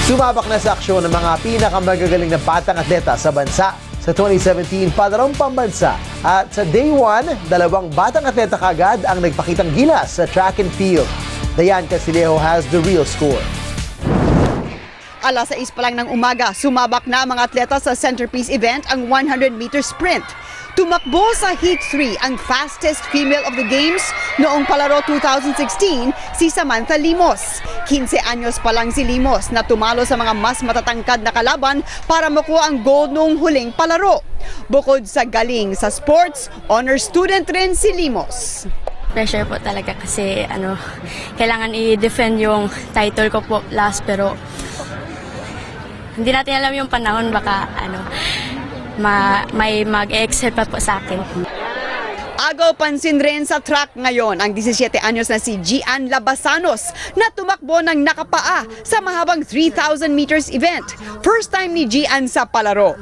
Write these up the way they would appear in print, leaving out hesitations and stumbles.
Sumabak na sa aksyon ng mga pinakamagagaling na batang atleta sa bansa sa 2017 Palarong Pambansa. At sa Day 1, 2 batang atleta kaagad ang nagpakitang gilas sa track and field. Dayan Castillejo has the real score. Alas 6 pa lang ng umaga, sumabak na ang mga atleta sa centerpiece event ang 100-meter sprint. Tumakbo sa Heat 3 ang fastest female of the games noong Palaro 2016, si Samantha Limos. 15 anyos pa lang si Limos na tumalo sa mga mas matatangkad na kalaban para makuha ang gold noong huling palaro. Bukod sa galing sa sports, honor student rin si Limos. Pressure po talaga kasi kailangan i-defend yung title ko po last, pero hindi natin alam yung panahon, baka may mag-excel pa po sa akin. Agaw pansin rin sa track ngayon ang 17 anyos na si Gian Labasanos na tumakbo ng nakapaa sa mahabang 3,000 meters event. First time ni Gian sa palaro.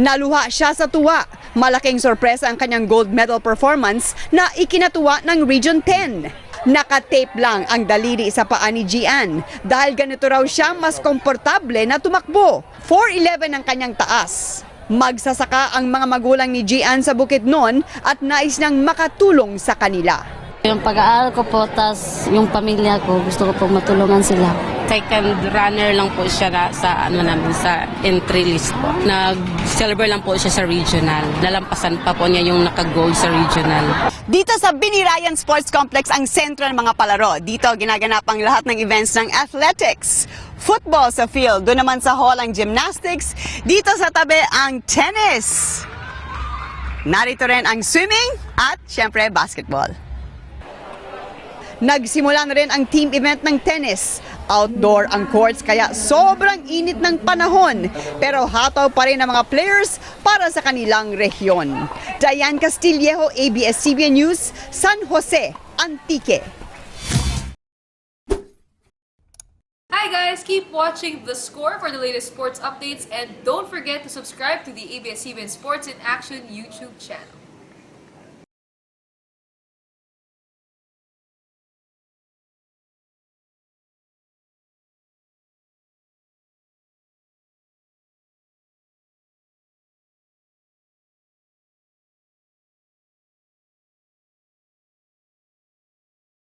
Naluha siya sa tuwa. Malaking sorpresa ang kanyang gold medal performance na ikinatuwa ng Region 10. Nakatape lang ang daliri sa paa ni Gian dahil ganito raw siya mas komportable na tumakbo. 4'11 ang kanyang taas. Magsasaka ang mga magulang ni Gian sa Bukidnon at nais niyang makatulong sa kanila. Yung pag-aaral ko po, tas yung pamilya ko, gusto ko po matulungan sila. Second runner lang po siya sa sa entry list po. Nag-silver lang po siya sa regional. Nalampasan pa po niya yung naka-gold sa regional. Dito sa Binirayan Sports Complex ang sentro ng mga palaro. Dito ginaganap ang lahat ng events ng athletics. Football sa field, doon naman sa hall ang gymnastics, dito sa tabi ang tennis. Narito rin ang swimming at syempre basketball. Nagsimula na rin ang team event ng tennis. Outdoor ang courts kaya sobrang init ng panahon. Pero hataw pa rin ang mga players para sa kanilang rehiyon. Diane Castillejo, ABS-CBN News, San Jose, Antique. Hi guys, keep watching The Score for the latest sports updates and don't forget to subscribe to the ABS-CBN Sports in Action YouTube channel.